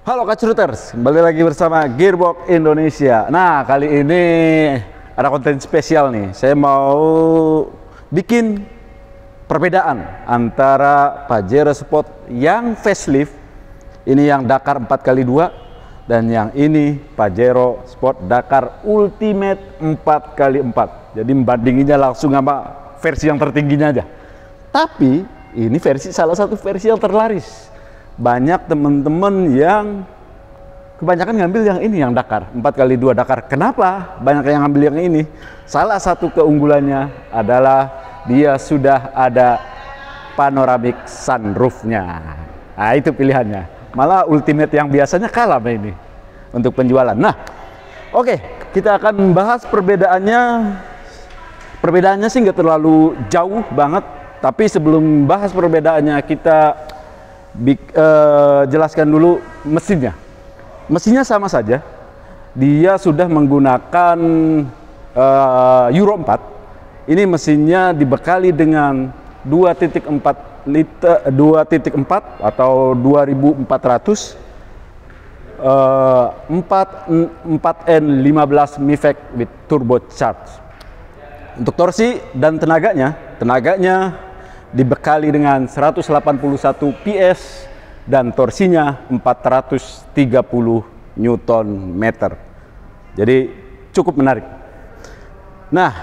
Halo Kacruters, kembali lagi bersama Gearbox Indonesia. Nah, kali ini ada konten spesial nih. Saya mau bikin perbedaan antara Pajero Sport yang facelift, ini yang Dakar 4x2, dan yang ini Pajero Sport Dakar Ultimate 4x4. Jadi membandinginya langsung sama versi yang tertingginya aja. Tapi ini salah satu versi yang terlaris. Banyak teman-teman yang kebanyakan ngambil yang ini, yang Dakar 4x2 Dakar. Kenapa banyak yang ngambil yang ini? Salah satu keunggulannya adalah dia sudah ada panoramic sunroofnya. Nah, itu pilihannya. Malah Ultimate yang biasanya kalah sama ini untuk penjualan. Nah, oke, kita akan membahas perbedaannya. Perbedaannya sih nggak terlalu jauh banget, tapi sebelum bahas perbedaannya kita jelaskan dulu mesinnya. Mesinnya sama saja, dia sudah menggunakan Euro 4. Ini mesinnya dibekali dengan 2.4 liter, 2.4 atau 2400 4N15 MIVEC with turbocharged. Untuk torsi dan tenaganya dibekali dengan 181 PS dan torsinya 430 Nm. Jadi cukup menarik. Nah,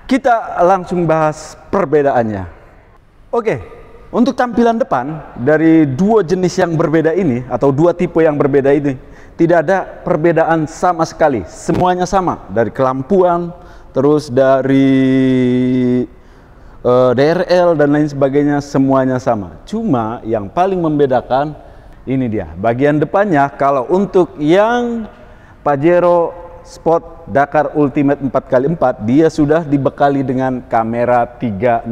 kita langsung bahas perbedaannya. Oke, untuk tampilan depan dari dua jenis yang berbeda ini atau dua tipe yang berbeda ini, tidak ada perbedaan sama sekali. Semuanya sama, dari kelampuan, terus dari DRL dan lain sebagainya, semuanya sama. Cuma yang paling membedakan ini dia bagian depannya. Kalau untuk yang Pajero Sport Dakar Ultimate 4x4, dia sudah dibekali dengan kamera 360.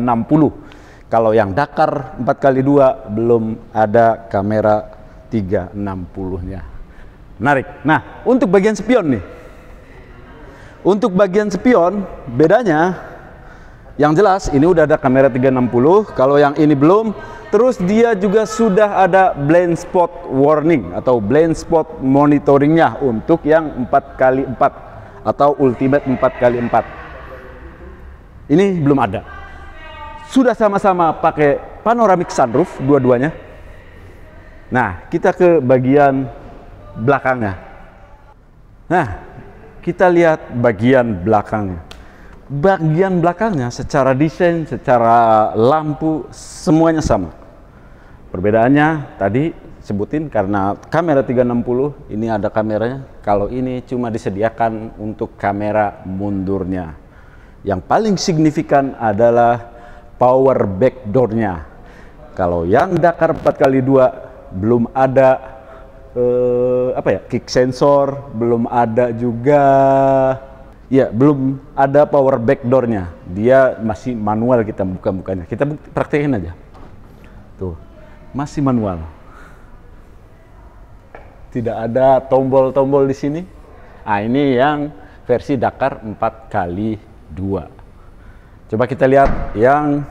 Kalau yang Dakar 4x2 belum ada kamera 360-nya. Menarik. Nah, untuk bagian spion nih. Untuk bagian spion bedanya, yang jelas ini udah ada kamera 360, kalau yang ini belum. Terus dia juga sudah ada blind spot warning atau blind spot monitoringnya untuk yang 4x4 atau Ultimate 4x4. Ini belum ada. Sudah sama-sama pakai panoramic sunroof dua-duanya. Nah, kita ke bagian belakangnya. Nah, kita lihat bagian belakangnya. Bagian belakangnya secara desain, secara lampu, semuanya sama. Perbedaannya tadi sebutin karena kamera 360 ini ada kameranya. Kalau ini cuma disediakan untuk kamera mundurnya. Yang paling signifikan adalah power backdoor-nya. Kalau yang Dakar 4x2 belum ada kick sensor, belum ada juga. Ya, belum ada power backdoor-nya. Dia masih manual, kita buka-bukanya. Kita praktekin aja. Tuh, masih manual. Tidak ada tombol-tombol di sini. Nah, ini yang versi Dakar 4x2. Coba kita lihat yang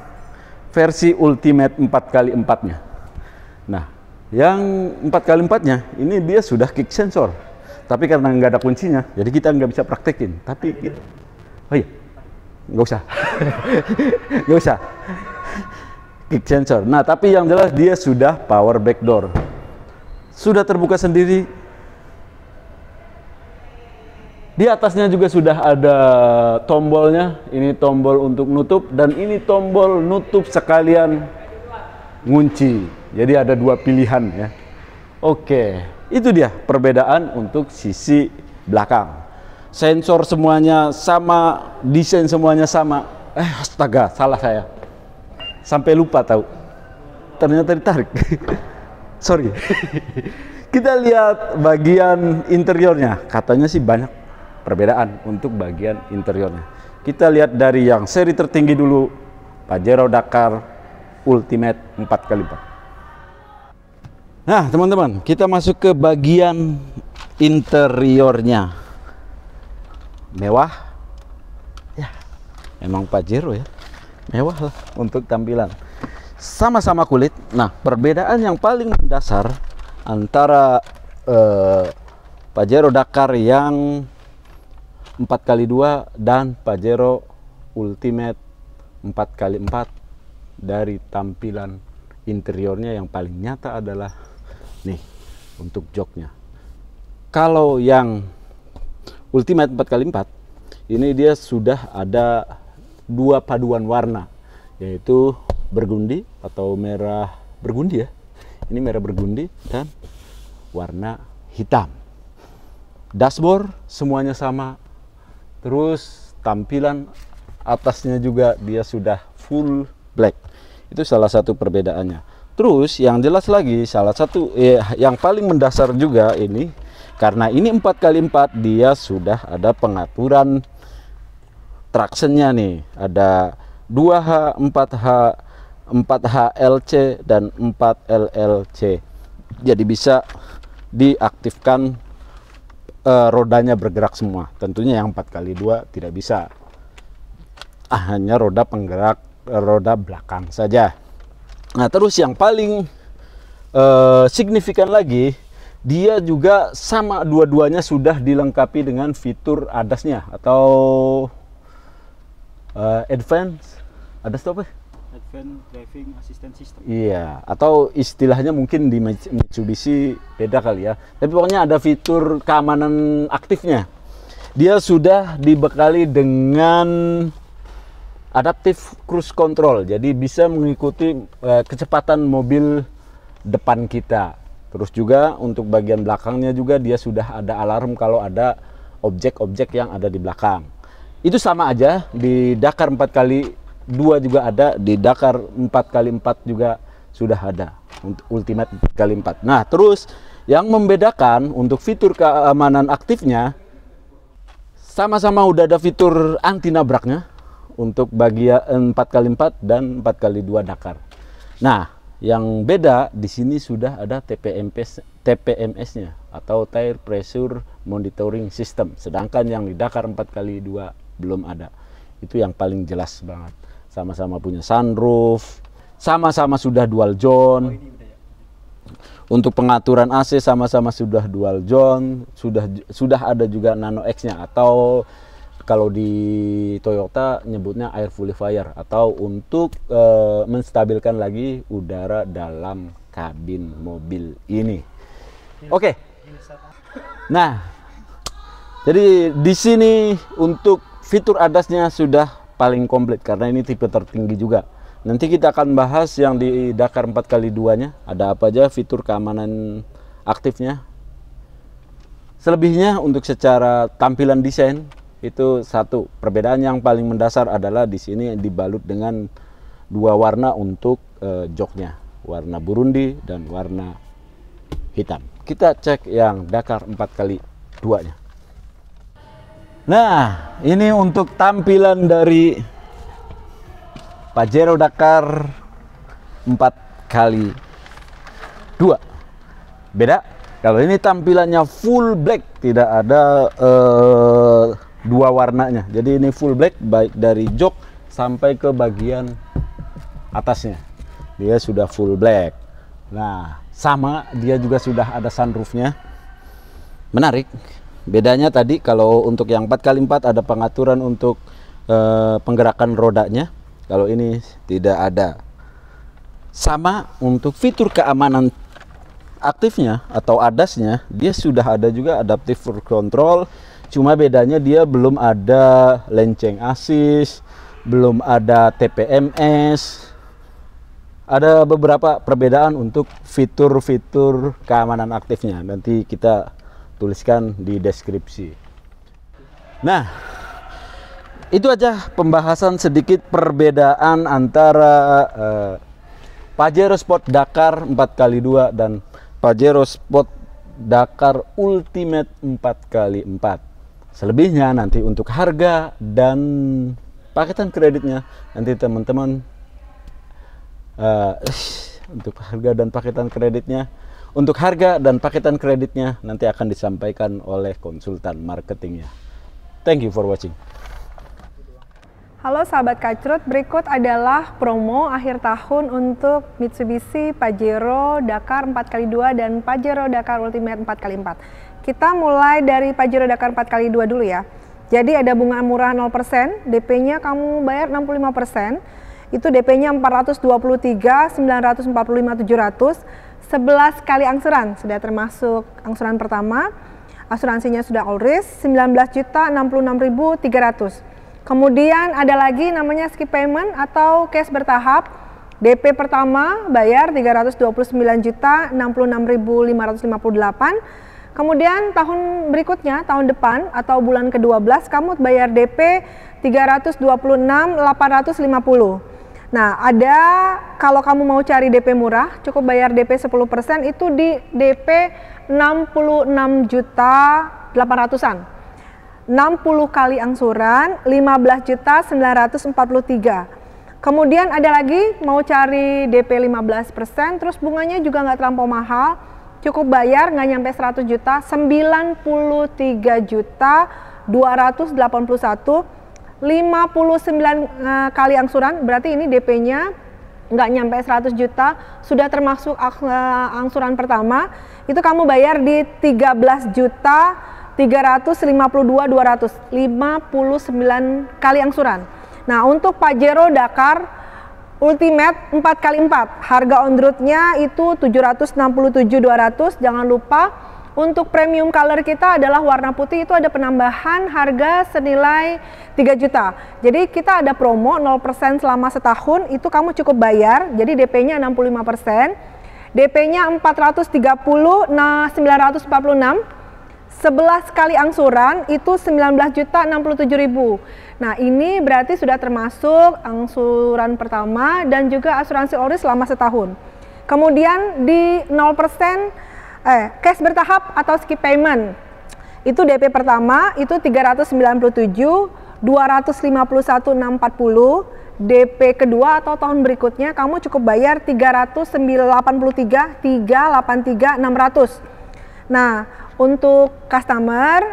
versi Ultimate 4x4-nya. Nah, yang 4x4-nya ini dia sudah kick sensor. Tapi karena nggak ada kuncinya, jadi kita nggak bisa praktekin. Tapi kita, oh iya, nggak usah, nggak usah kick sensor. Nah, tapi yang jelas dia sudah power backdoor, sudah terbuka sendiri. Di atasnya juga sudah ada tombolnya. Ini tombol untuk nutup dan ini tombol nutup sekalian ngunci. Jadi ada dua pilihan ya. Oke. Itu dia perbedaan untuk sisi belakang. Sensor semuanya sama, desain semuanya sama. Astaga, salah saya. Sampai lupa tahu. Ternyata ditarik. Sorry. Kita lihat bagian interiornya. Katanya sih banyak perbedaan untuk bagian interiornya. Kita lihat dari yang seri tertinggi dulu, Pajero Dakar Ultimate 4x4. Nah, teman-teman, kita masuk ke bagian interiornya. Mewah. Ya, emang Pajero ya. Mewah lah untuk tampilan. Sama-sama kulit. Nah, perbedaan yang paling mendasar antara Pajero Dakar yang 4x2 dan Pajero Ultimate 4x4. Dari tampilan interiornya yang paling nyata adalah nih untuk joknya. Kalau yang Ultimate 4x4 ini dia sudah ada 2 paduan warna, yaitu burgundy atau merah burgundy ya. Ini merah burgundy dan warna hitam. Dashboard semuanya sama. Terus tampilan atasnya juga dia sudah full black. Itu salah satu perbedaannya. Terus yang jelas lagi salah satu yang paling mendasar juga ini, karena ini 4x4 dia sudah ada pengaturan tractionnya nih. Ada 2H, 4H, 4HLC dan 4LLC. Jadi bisa diaktifkan rodanya bergerak semua. Tentunya yang 4x2 tidak bisa. Hanya roda penggerak roda belakang saja. Nah, terus yang paling signifikan lagi, dia juga sama, dua-duanya sudah dilengkapi dengan fitur ADAS-nya atau Advanced apa? Advanced Driving Assistance System. Iya, atau istilahnya mungkin di Mitsubishi beda kali ya. Tapi pokoknya ada fitur keamanan aktifnya. Dia sudah dibekali dengan Adaptive Cruise Control, jadi bisa mengikuti kecepatan mobil depan kita. Terus juga untuk bagian belakangnya juga dia sudah ada alarm kalau ada objek-objek yang ada di belakang. Itu sama aja di Dakar 4x2 juga ada, di Dakar 4x4 juga sudah ada untuk Ultimate 4x4. Nah, terus yang membedakan untuk fitur keamanan aktifnya, sama-sama udah ada fitur anti nabraknya untuk bagian 4x4 dan 4x2 Dakar. Nah, yang beda di sini sudah ada TPMS-nya atau Tire Pressure Monitoring System. Sedangkan yang di Dakar 4x2 belum ada. Itu yang paling jelas banget. Sama-sama punya sunroof, sama-sama sudah dual zone. Untuk pengaturan AC sama-sama sudah dual zone, sudah ada juga Nano X-nya atau kalau di Toyota nyebutnya air purifier atau untuk menstabilkan lagi udara dalam kabin mobil ini. Oke. Nah, jadi di sini untuk fitur ADAS-nya sudah paling komplit karena ini tipe tertinggi juga. Nanti kita akan bahas yang di Dakar 4x2-nya, ada apa aja fitur keamanan aktifnya. Selebihnya untuk secara tampilan desain itu satu. Perbedaan yang paling mendasar adalah di sini dibalut dengan 2 warna untuk joknya, warna Burundi dan warna hitam. Kita cek yang Dakar 4x2-nya. Nah, ini untuk tampilan dari Pajero Dakar 4x2. Beda. Kalau ini tampilannya full black, tidak ada 2 warnanya. Jadi ini full black baik dari jok sampai ke bagian atasnya. Dia sudah full black. Nah, sama dia juga sudah ada sunroofnya. Menarik. Bedanya tadi kalau untuk yang 4x4 ada pengaturan untuk penggerakan rodanya. Kalau ini tidak ada. Sama untuk fitur keamanan aktifnya atau ADAS-nya, dia sudah ada juga adaptive cruise control. Cuma bedanya dia belum ada lenceng assist, belum ada TPMS. Ada beberapa perbedaan untuk fitur-fitur keamanan aktifnya. Nanti kita tuliskan di deskripsi. Nah, itu aja pembahasan sedikit perbedaan antara Pajero Sport Dakar 4x2 dan Pajero Sport Dakar Ultimate 4x4. Selebihnya nanti untuk harga dan paketan kreditnya nanti teman-teman untuk harga dan paketan kreditnya nanti akan disampaikan oleh konsultan marketingnya. Thank you for watching. Halo sahabat Kacrut, berikut adalah promo akhir tahun untuk Mitsubishi Pajero Dakar 4x2 dan Pajero Dakar Ultimate 4x4. Kita mulai dari Pajero Dakar 4x2 dulu ya. Jadi ada bunga murah 0%, DP-nya kamu bayar 65%, itu DP-nya 423, 945, 700, 11 kali angsuran, sudah termasuk angsuran pertama, asuransinya sudah all risk, 19.066.300. Kemudian ada lagi namanya skip payment atau cash bertahap. DP pertama bayar 329.066.558. Kemudian tahun berikutnya, tahun depan atau bulan ke-12 kamu bayar DP 326.850. Nah, ada kalau kamu mau cari DP murah, cukup bayar DP 10% itu di DP 66.800-an. 60 kali angsuran 15.943. Kemudian ada lagi mau cari DP 15%, terus bunganya juga nggak terlampau mahal, cukup bayar nggak nyampe 100 juta, 93.281, 59 kali angsuran, berarti ini DP-nya nggak nyampe 100 juta, sudah termasuk angsuran pertama, itu kamu bayar di 13.352.200, 59 kali angsuran. Nah, untuk Pajero Dakar Ultimate 4x4, harga on road-nya itu 767.200. Jangan lupa untuk premium color kita adalah warna putih, itu ada penambahan harga senilai 3 juta. Jadi kita ada promo 0% selama setahun, itu kamu cukup bayar, jadi DP-nya 65%, DP-nya 430, 946, 11 kali angsuran itu 19.067.000. Nah, ini berarti sudah termasuk angsuran pertama dan juga asuransi all risk selama setahun. Kemudian di 0% cash bertahap atau skip payment. Itu DP pertama itu 397, 251.640. DP kedua atau tahun berikutnya kamu cukup bayar 383, 600. Nah, untuk customer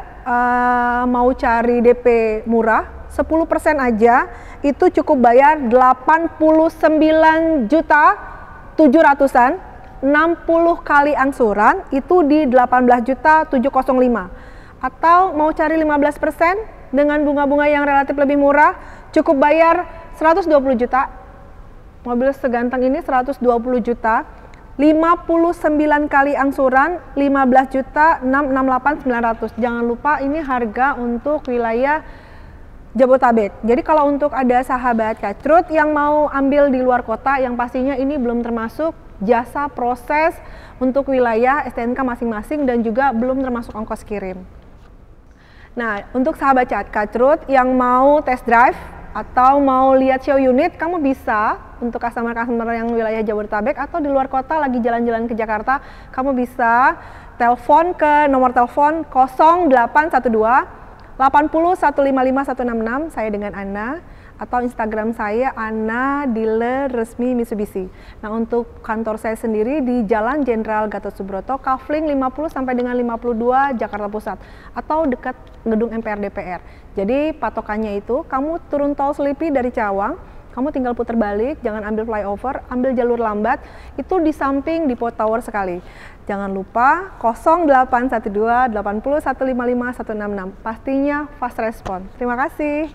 mau cari DP murah 10% aja itu cukup bayar 89 juta 700-an, 60 kali angsuran itu di 18 juta 705. Atau mau cari 15% dengan bunga-bunga yang relatif lebih murah cukup bayar 120 juta. Mobil seganteng ini 120 juta, 59 kali angsuran 15 juta 668.900. Jangan lupa ini harga untuk wilayah Jabodetabek. Jadi kalau untuk ada sahabat Kacrut yang mau ambil di luar kota, yang pastinya ini belum termasuk jasa proses untuk wilayah STNK masing-masing dan juga belum termasuk ongkos kirim. Nah, untuk sahabat Kacrut yang mau test drive atau mau lihat show unit, kamu bisa untuk customer-customer yang wilayah Jabodetabek atau di luar kota lagi jalan-jalan ke Jakarta, kamu bisa telepon ke nomor telepon 0812 80 155 166, saya dengan Ana, atau Instagram saya Ana Dealer Resmi Mitsubishi. Nah, untuk kantor saya sendiri di Jalan Jenderal Gatot Subroto, Kafling 50 sampai dengan 52 Jakarta Pusat, atau dekat gedung MPR DPR. Jadi patokannya itu kamu turun tol Selipi dari Cawang, kamu tinggal putar balik, jangan ambil flyover, ambil jalur lambat, itu di samping Depot Tower sekali. Jangan lupa 0812 80 155 166, pastinya fast respon. Terima kasih.